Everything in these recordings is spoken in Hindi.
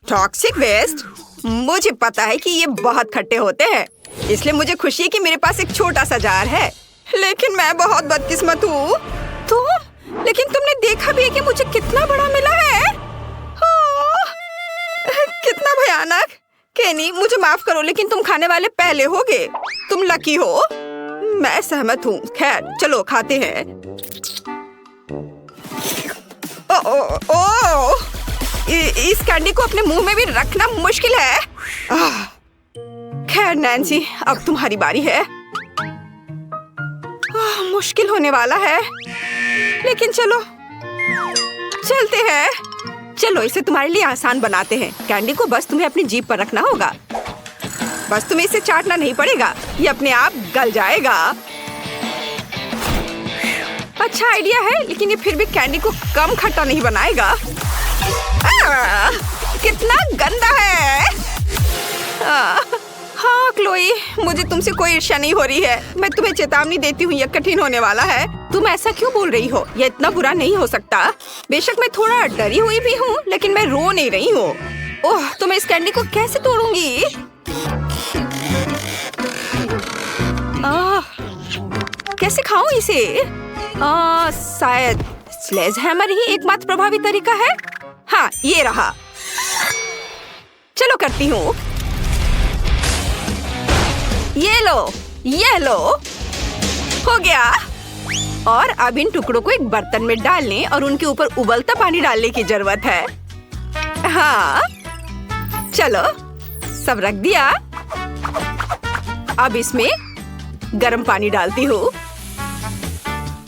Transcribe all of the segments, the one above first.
Toxic waste? मुझे पता है कि ये बहुत खट्टे होते हैं, इसलिए मुझे खुशी है कि मेरे पास एक छोटा सा जार है। लेकिन मैं बहुत बदकिस्मत हूँ। लेकिन तुमने देखा भी है कि मुझे कितना बड़ा मिला है। कितना भयानक। केनी, मुझे माफ करो, लेकिन तुम खाने वाले पहले होगे। तुम लकी हो। मैं सहमत हूँ। खैर, चलो खाते हैं। इस कैंडी को अपने मुंह में भी रखना मुश्किल है। खैर नैन्सी, अब तुम्हारी बारी है। मुश्किल होने वाला है, लेकिन चलो चलते हैं। चलो इसे तुम्हारे लिए आसान बनाते हैं। कैंडी को बस तुम्हें अपनी जीभ पर रखना होगा। बस तुम्हें इसे चाटना नहीं पड़ेगा, ये अपने आप गल जाएगा। अच्छा आइडिया है, लेकिन ये फिर भी कैंडी को कम खट्टा नहीं बनाएगा। कितना गंदा है। हाँ क्लोई, मुझे तुमसे कोई ईर्ष्या नहीं हो रही है। मैं तुम्हें चेतावनी देती हूँ, यह कठिन होने वाला है। तुम ऐसा क्यों बोल रही हो? यह इतना बुरा नहीं हो सकता। बेशक मैं थोड़ा डरी हुई भी हूँ, लेकिन मैं रो नहीं रही हूँ। ओह, तो मैं इस कैंडी को कैसे तोड़ूंगी? कैसे खाऊं इसे? शायद स्लेज हैमर ही एकमात्र प्रभावी तरीका है। हाँ, ये रहा। चलो करती हूँ। ये लो, हो गया। और अब इन टुकड़ों को एक बर्तन में डालने और उनके ऊपर उबलता पानी डालने की जरूरत है। हाँ, चलो सब रख दिया। अब इसमें गर्म पानी डालती हूँ।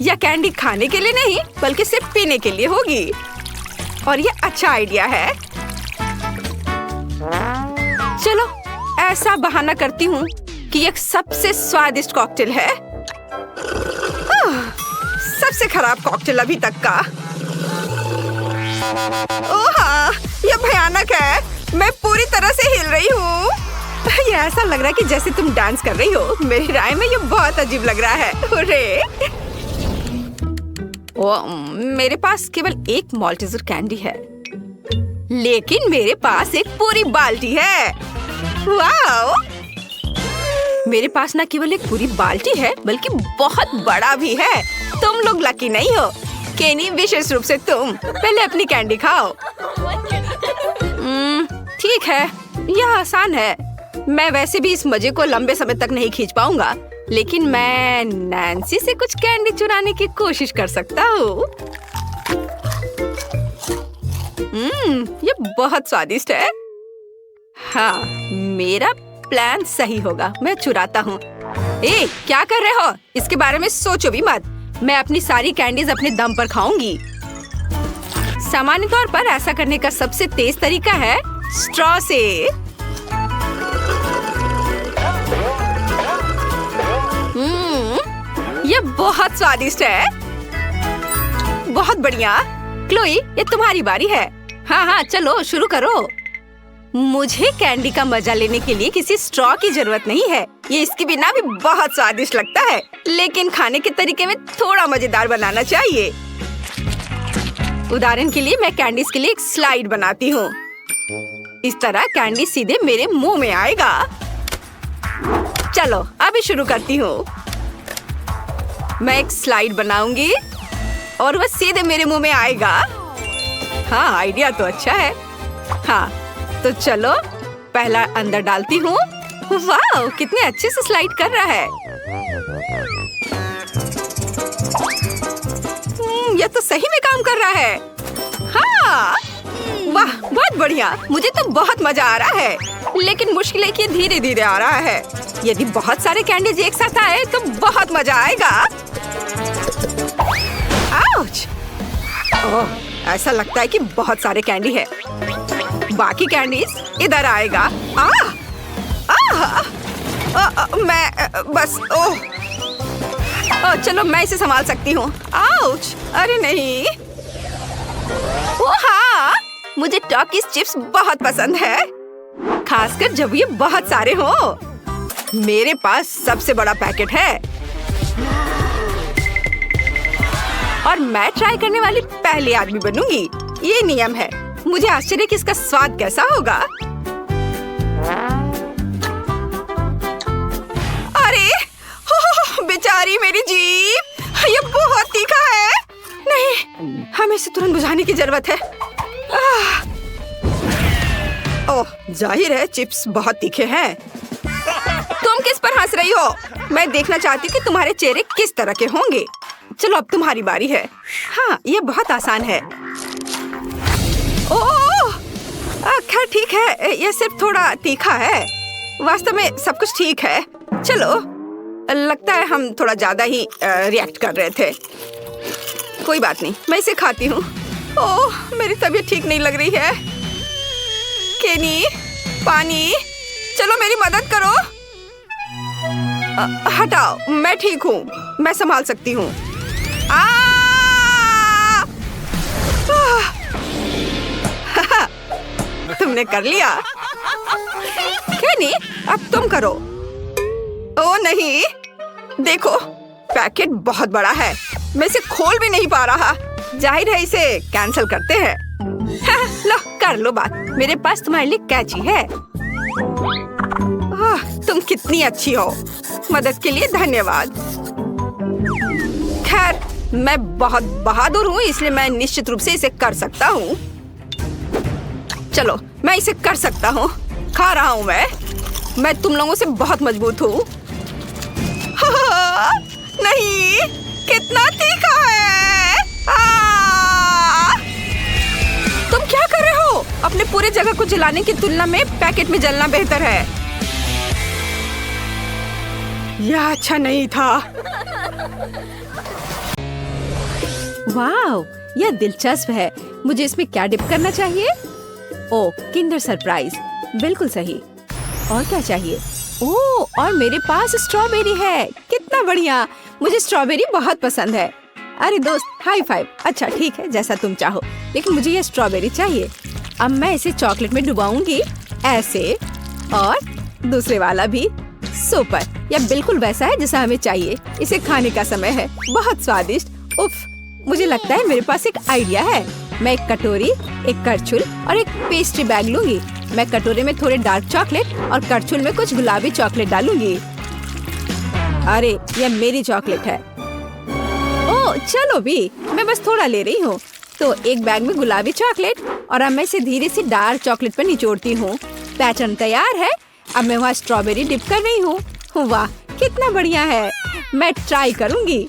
यह कैंडी खाने के लिए नहीं, बल्कि सिर्फ पीने के लिए होगी। और ये अच्छा आइडिया है। चलो ऐसा बहाना करती हूँ कि यह सबसे स्वादिष्ट कॉकटेल है। सबसे खराब कॉकटेल अभी तक का। ओह हाँ, यह भयानक है। मैं पूरी तरह से हिल रही हूँ। ये ऐसा लग रहा है कि जैसे तुम डांस कर रही हो। मेरी राय में ये बहुत अजीब लग रहा है। अरे मेरे पास केवल एक मॉल्टिजर कैंडी है, लेकिन मेरे पास एक पूरी बाल्टी है। वाओ! मेरे पास ना केवल एक पूरी बाल्टी है, बल्कि बहुत बड़ा भी है। तुम लोग लकी नहीं हो। केनी, विशेष रूप से तुम। पहले अपनी कैंडी खाओ। ठीक है, यह आसान है। मैं वैसे भी इस मजे को लंबे समय तक नहीं खींच पाऊंगा, लेकिन मैं नैन्सी से कुछ कैंडी चुराने की कोशिश कर सकता हूँ। ये बहुत स्वादिष्ट है। हाँ, मेरा प्लान सही होगा। मैं चुराता हूँ। क्या कर रहे हो? इसके बारे में सोचो भी मत। मैं अपनी सारी कैंडीज अपने दम पर खाऊंगी। सामान्य तौर पर ऐसा करने का सबसे तेज तरीका है स्ट्रॉ से। ये बहुत स्वादिष्ट है। बहुत बढ़िया। क्लोई, ये तुम्हारी बारी है। हाँ, चलो शुरू करो। मुझे कैंडी का मजा लेने के लिए किसी स्ट्रॉ की जरूरत नहीं है। ये इसके बिना भी बहुत स्वादिष्ट लगता है, लेकिन खाने के तरीके में थोड़ा मजेदार बनाना चाहिए। उदाहरण के लिए मैं कैंडीज के लिए एक स्लाइड बनाती हूँ। इस तरह कैंडी सीधे मेरे मुंह में आएगा। चलो अभी शुरू करती हूँ। मैं एक स्लाइड बनाऊंगी और वह सीधे मेरे मुंह में आएगा। हाँ, आइडिया तो अच्छा है। हाँ, तो चलो पहला अंदर डालती हूँ। वाह, कितने अच्छे से स्लाइड कर रहा है। यह तो सही में काम कर रहा है। हाँ, वाह, बहुत बढ़िया। मुझे तो बहुत मजा आ रहा है, लेकिन मुश्किल है कि धीरे धीरे आ रहा है। यदि बहुत सारे कैंडीज एक साथ आए तो बहुत मजा आएगा। आउच! ओह, ऐसा लगता है कि बहुत सारे कैंडी है। बाकी कैंडीज इधर आएगा। मैं बस चलो मैं इसे संभाल सकती हूँ। आउच! अरे नहीं। ओह हाँ, मुझे टॉकीज चिप्स बहुत पसंद है, खासकर जब ये बहुत सारे हो। मेरे पास सबसे बड़ा पैकेट है और मैं ट्राई करने वाली पहली आदमी बनूंगी। ये नियम है। मुझे आश्चर्य कि इसका स्वाद कैसा होगा। अरे बेचारी मेरी जीभ, ये बहुत तीखा है। नहीं, हमें इसे तुरंत बुझाने की जरूरत है। ओह, जाहिर है चिप्स बहुत तीखे हैं। तुम किस पर हंस रही हो? मैं देखना चाहती हूँ कि तुम्हारे चेहरे किस तरह के होंगे। चलो अब तुम्हारी बारी है। हाँ, ये बहुत आसान है। ओह, खैर ठीक है, ये सिर्फ थोड़ा तीखा है। वास्तव में सब कुछ ठीक है। चलो, लगता है हम थोड़ा ज्यादा ही रिएक्ट कर रहे थे। कोई बात नहीं, मैं इसे खाती हूँ। ओह, मेरी तबीयत ठीक नहीं लग रही है। केनी, पानी, चलो मेरी मदद करो। हटाओ, मैं ठीक हूँ, मैं संभाल सकती हूँ। तुमने कर लिया। केनी, अब तुम करो। ओ नहीं, देखो पैकेट बहुत बड़ा है, मैं इसे खोल भी नहीं पा रहा। जाहिर है इसे कैंसिल करते हैं। लो, कर लो बात। मेरे पास तुम्हारे लिए कैची है। तुम कितनी अच्छी हो। मदद के लिए धन्यवाद। खैर, मैं बहुत बहादुर हूँ, इसलिए मैं निश्चित रूप से इसे कर सकता हूँ। चलो, मैं इसे कर सकता हूँ। खा रहा हूँ मैं तुम लोगों से बहुत मजबूत हूँ। नहीं, कितना तीखा है। तुम क्या कर रहे हो? अपने पूरे जगह को जलाने की तुलना में पैकेट में जलना बेहतर है। यह अच्छा नहीं था। वाह, यह दिलचस्प है। मुझे इसमें क्या डिप करना चाहिए? ओह, किंडर सरप्राइज, बिल्कुल सही। और क्या चाहिए? ओह, और मेरे पास स्ट्रॉबेरी है। कितना बढ़िया, मुझे स्ट्रॉबेरी बहुत पसंद है। अरे दोस्त, हाई फाइव। अच्छा ठीक है, जैसा तुम चाहो, लेकिन मुझे ये स्ट्रॉबेरी चाहिए। अब मैं इसे चॉकलेट में डुबाऊंगी, ऐसे, और दूसरे वाला भी। सुपर, यह बिल्कुल वैसा है जैसा हमें चाहिए। इसे खाने का समय है। बहुत स्वादिष्ट। उफ, मुझे लगता है मेरे पास एक आइडिया है। मैं एक कटोरी, एक करछुल और एक पेस्ट्री बैग लूंगी। मैं कटोरे में थोड़े डार्क चॉकलेट और करछुल में कुछ गुलाबी चॉकलेट डालूंगी। अरे, यह मेरी चॉकलेट है। ओह, चलो भी, मैं बस थोड़ा ले रही हूँ। तो एक बैग में गुलाबी चॉकलेट, और अब मैं इसे धीरे से डार्क चॉकलेट पर निचोड़ती हूँ। पैटर्न तैयार है। अब मैं वहाँ स्ट्रॉबेरी डिप कर रही हूँ। वाह, कितना बढ़िया है। मैं ट्राई करूँगी।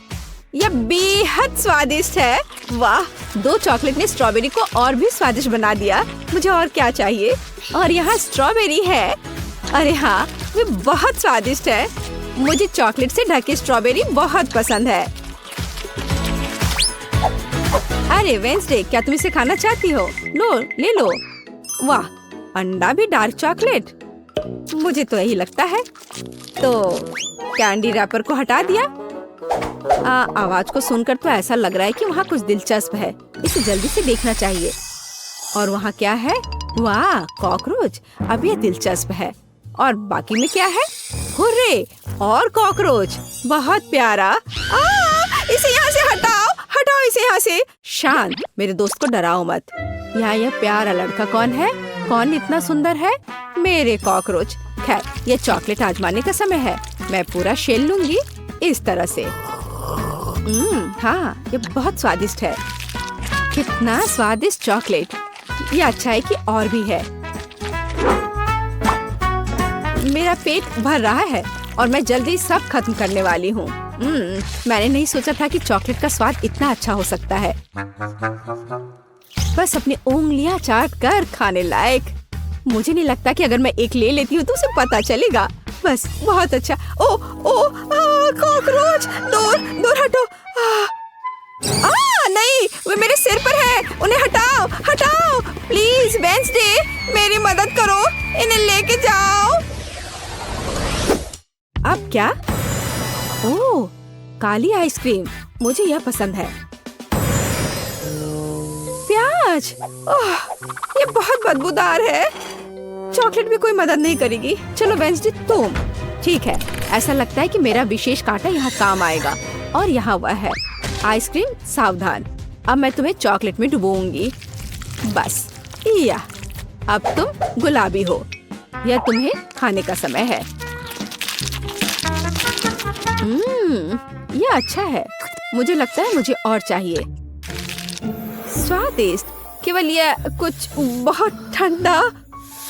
यह बेहद स्वादिष्ट है। वाह, 2 चॉकलेट ने स्ट्रॉबेरी को और भी स्वादिष्ट बना दिया। मुझे और क्या चाहिए? और यहाँ स्ट्रॉबेरी है। अरे हाँ, ये बहुत स्वादिष्ट है। मुझे चॉकलेट से ढकी स्ट्रॉबेरी बहुत पसंद है। अरे वेंसडे, क्या तुम इसे खाना चाहती हो? लो, ले लो। वाह, अंडा भी डार्क चॉकलेट, मुझे तो यही लगता है। तो कैंडी रैपर को हटा दिया। आवाज को सुनकर तो ऐसा लग रहा है कि वहाँ कुछ दिलचस्प है। इसे जल्दी से देखना चाहिए। और वहाँ क्या है? वाह, कॉकरोच। अब ये दिलचस्प है। और बाकी में क्या है? हुर्रे, और कॉकरोच। बहुत प्यारा। इसे यहाँ से हटाओ, हटाओ इसे यहाँ से। शांत, मेरे दोस्त को डराओ मत। यहाँ यह प्यारा लड़का कौन है? कौन इतना सुंदर है? मेरे कॉकरोच। खैर, ये चॉकलेट आजमाने का समय है। मैं पूरा शेल लूंगी, इस तरह से। हाँ, ये बहुत स्वादिष्ट है। कितना स्वादिष्ट चॉकलेट। ये अच्छा है कि और भी है। मेरा पेट भर रहा है और मैं जल्दी सब खत्म करने वाली हूँ। मैंने नहीं सोचा था कि चॉकलेट का स्वाद इतना अच्छा हो सकता है। बस अपनी उंगलियां चाट कर खाने लायक। मुझे नहीं लगता कि अगर मैं एक ले लेती हूँ तो उसे पता चलेगा। बस, बहुत अच्छा। ओ, कॉकरोच, दूर दूर हटो। नहीं, वे मेरे सिर पर है। उन्हें हटाओ, हटाओ प्लीज। वेंसडे, मेरी मदद करो, इन्हें लेके जाओ। अब क्या? ओह, काली आइसक्रीम, मुझे यह पसंद है। प्याज, ओह, ये बहुत बदबूदार है। चॉकलेट भी कोई मदद नहीं करेगी। चलो वेंसडे, तुम। ठीक है, ऐसा लगता है कि मेरा विशेष कांटा यहाँ काम आएगा। और यहाँ वह है। आइसक्रीम, सावधान। अब मैं तुम्हें चॉकलेट में डुबोऊंगी। बस, या अब तुम गुलाबी हो, यह तुम्हें खाने का समय है। यह अच्छा है। मुझे लगता है मुझे और चाहिए। स्वादिष्ट, केवल यह कुछ बहुत ठंडा,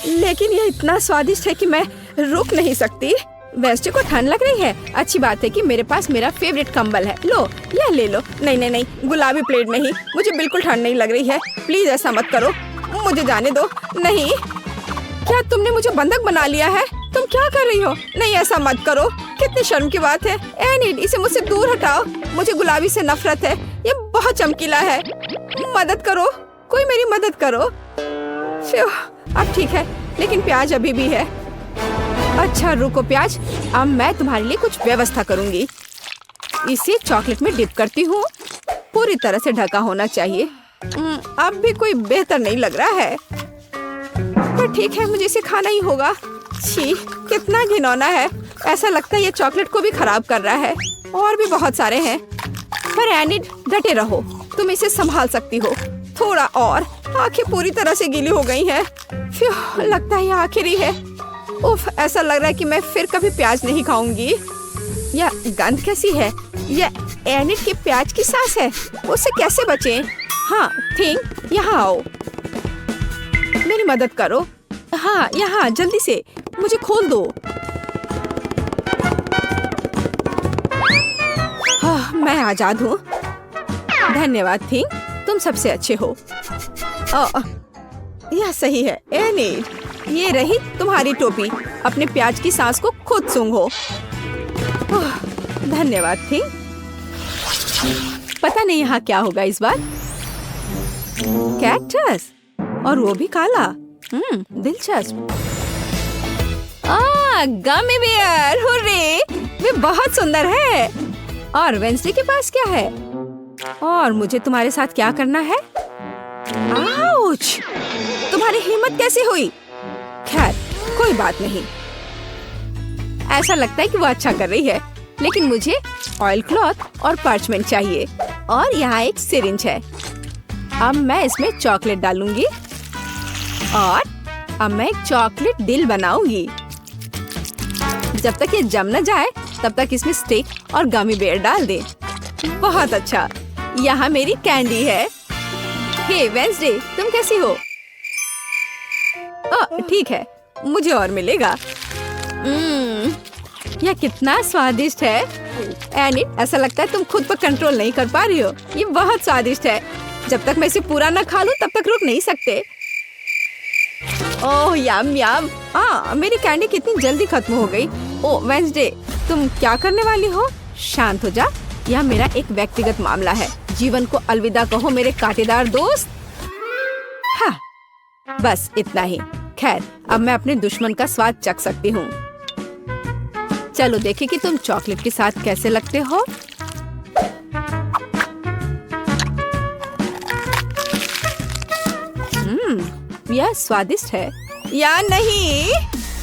लेकिन यह इतना स्वादिष्ट है कि मैं रुक नहीं सकती। वेस्टे को ठंड लग रही है। अच्छी बात है कि मेरे पास मेरा फेवरेट कंबल है। लो, यह ले लो। नहीं नहीं नहीं, गुलाबी प्लेट में ही। मुझे बिल्कुल ठंड नहीं लग रही है। प्लीज ऐसा मत करो, मुझे जाने दो। नहीं, क्या तुमने मुझे बंधक बना लिया है? तुम क्या कर रही हो? नहीं, ऐसा मत करो। कितनी शर्म की बात है। एनिड, इसे मुझसे दूर हटाओ। मुझे गुलाबी से नफरत है। ये बहुत चमकीला है। मदद करो, कोई मेरी मदद करो। अब ठीक है, लेकिन प्याज अभी भी है। अच्छा रुको प्याज, अब मैं तुम्हारे लिए कुछ व्यवस्था करूंगी। इसे चॉकलेट में डिप करती हूँ। पूरी तरह से ढका होना चाहिए। अब भी कोई बेहतर नहीं लग रहा है, पर ठीक है, मुझे इसे खाना ही होगा। छी, कितना घिनौना है। ऐसा लगता है ये चॉकलेट को भी खराब कर रहा है। और भी बहुत सारे हैं। पर एनिड, डटे रहो, तुम इसे संभाल सकती हो। थोड़ा और। आंखें पूरी तरह से गीली हो गई हैं। लगता है ये आखिरी है। उफ, ऐसा लग रहा है कि मैं फिर कभी प्याज नहीं खाऊंगी। यह गंध कैसी है? यह एनिड की प्याज की सांस है। उससे कैसे बचें? हाँ, थिंक, यहाँ आओ, मेरी मदद करो। हाँ, यहाँ जल्दी से, मुझे खोल दो। हाँ, मैं आजाद हूँ। धन्यवाद थिंक, तुम सबसे अच्छे हो। यह सही है। एनिड, ये रही तुम्हारी टोपी। अपने प्याज की सांस को खुद सूंघो। धन्यवाद थिंक। पता नहीं यहाँ क्या होगा इस बार। कैक्टस, और वो भी काला। दिलचस्प। गमी बेयर, हुर्रे, वे बहुत सुंदर है। और वेंसडे के पास क्या है? और मुझे तुम्हारे साथ क्या करना है? आउच! तुम्हारी हिम्मत कैसे हुई? खैर, कोई बात नहीं। ऐसा लगता है कि वो अच्छा कर रही है, लेकिन मुझे ऑयल क्लॉथ और पार्चमेंट चाहिए। और यहाँ एक सिरिंज है। अब मैं इसमें चॉकलेट डालूंगी और अब मैं एक चॉकलेट दिल बनाऊंगी। जब तक ये जम न जाए तब तक इसमें स्टिक और गमी बेयर डाल दे। बहुत अच्छा, यहाँ मेरी कैंडी है। हे वेंसडे, तुम कैसी हो? ठीक है, मुझे और मिलेगा। यह कितना स्वादिष्ट है। एनिड, ऐसा लगता है तुम खुद पर कंट्रोल नहीं कर पा रही हो। ये बहुत स्वादिष्ट है। जब तक मैं इसे पूरा न खा लूं तब तक रुक नहीं सकते। ओह यम यम। मेरी कैंडी कितनी जल्दी खत्म हो गई। ओह वेंसडे, तुम क्या करने वाली हो? शांत हो जा, यह मेरा एक व्यक्तिगत मामला है। जीवन को अलविदा कहो मेरे कांटेदार दोस्त। हाँ, बस इतना ही। खैर, अब मैं अपने दुश्मन का स्वाद चख सकती हूँ। चलो देखें कि तुम चॉकलेट के साथ कैसे लगते हो। यह स्वादिष्ट है या नहीं?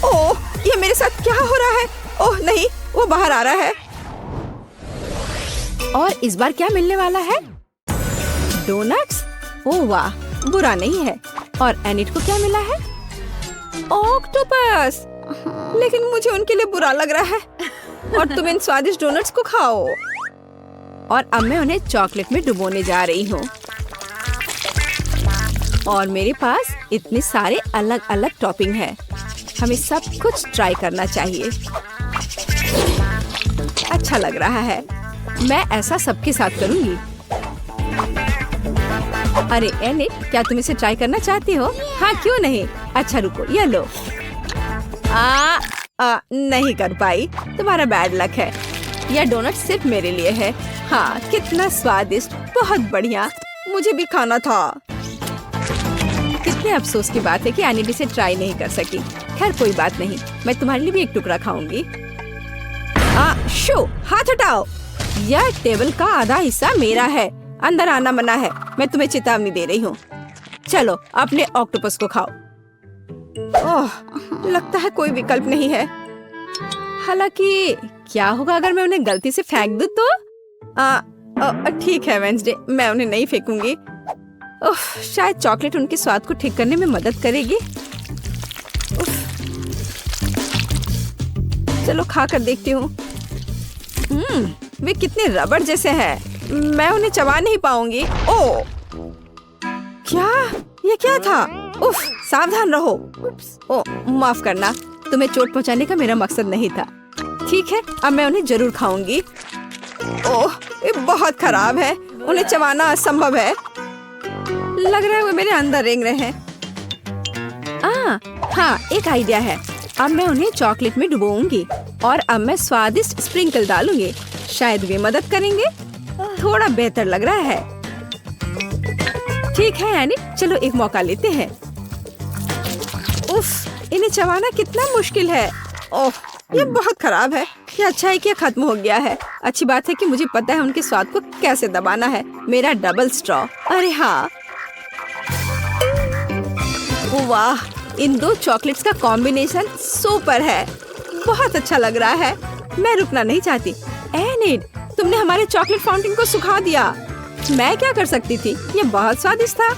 ओह, ये मेरे साथ क्या हो रहा है? ओह नहीं, वो बाहर आ रहा है। और इस बार क्या मिलने वाला है? डोनट्स? ओह वाह, बुरा नहीं है। और एनिड को क्या मिला है? ऑक्टोपस। लेकिन मुझे उनके लिए बुरा लग रहा है। और तुम इन स्वादिष्ट डोनट्स को खाओ। और अब मैं उन्हें चॉकलेट में डुबोने जा रही हूँ। और मेरे पास इतने सारे अलग अलग टॉपिंग है। हमें सब कुछ ट्राई करना चाहिए। अच्छा लग रहा है। मैं ऐसा सबके साथ करूंगी। अरे एनिड, क्या तुम इसे ट्राई करना चाहती हो? हाँ, क्यों नहीं। अच्छा रुको, ये लो। नहीं कर पाई। तुम्हारा बैड लक है। यह डोनट सिर्फ मेरे लिए है। हाँ, कितना स्वादिष्ट, बहुत बढ़िया। मुझे भी खाना था। कितने अफसोस की बात है कि एनिड इसे ट्राई नहीं कर सकी। खैर कोई बात नहीं, मैं तुम्हारे लिए भी एक टुकड़ा खाऊंगी। शो, हाथ हटाओ। यह टेबल का आधा हिस्सा मेरा है। अंदर आना मना है। मैं तुम्हें चेतावनी दे रही हूँ। चलो अपने ऑक्टोपस को खाओ। ओह, लगता है कोई विकल्प नहीं है। हालांकि क्या होगा अगर मैं उन्हें गलती से फेंक दूं तो? ठीक है वेंसडे, मैं उन्हें नहीं फेंकूंगी। शायद चॉकलेट उनके स्वाद को ठीक करने में मदद करेगी। चलो खा कर देखती हूँ। वे कितने रबड़ जैसे हैं। मैं उन्हें चबा नहीं पाऊंगी। ओह, क्या ये क्या था? उफ, सावधान रहो। ओह, माफ करना, तुम्हें चोट पहुंचाने का मेरा मकसद नहीं था। ठीक है, अब मैं उन्हें जरूर खाऊंगी। ओह, ये बहुत खराब है, उन्हें चबाना असंभव है। लग रहा है वो मेरे अंदर रेंग रहे हैं। हाँ, एक आइडिया है। अब मैं उन्हें चॉकलेट में डुबोऊंगी और अब मैं स्वादिष्ट स्प्रिंकल डालूंगी। शायद वे मदद करेंगे। थोड़ा बेहतर लग रहा है। ठीक है यानी, चलो एक मौका लेते हैं। उफ, इन्हें चबाना कितना मुश्किल है। ओह, ये बहुत खराब है। ये अच्छा है कि ये खत्म हो गया है। अच्छी बात है कि मुझे पता है उनके स्वाद को कैसे दबाना है। मेरा डबल स्ट्रॉ। अरे हाँ, वाह, इन दो चॉकलेट्स का कॉम्बिनेशन सुपर है। बहुत अच्छा लग रहा है। मैं रुकना नहीं चाहती। एनिड, तुमने हमारे चॉकलेट फाउंटेन को सुखा दिया। मैं क्या कर सकती थी? ये बहुत स्वादिष्ट था।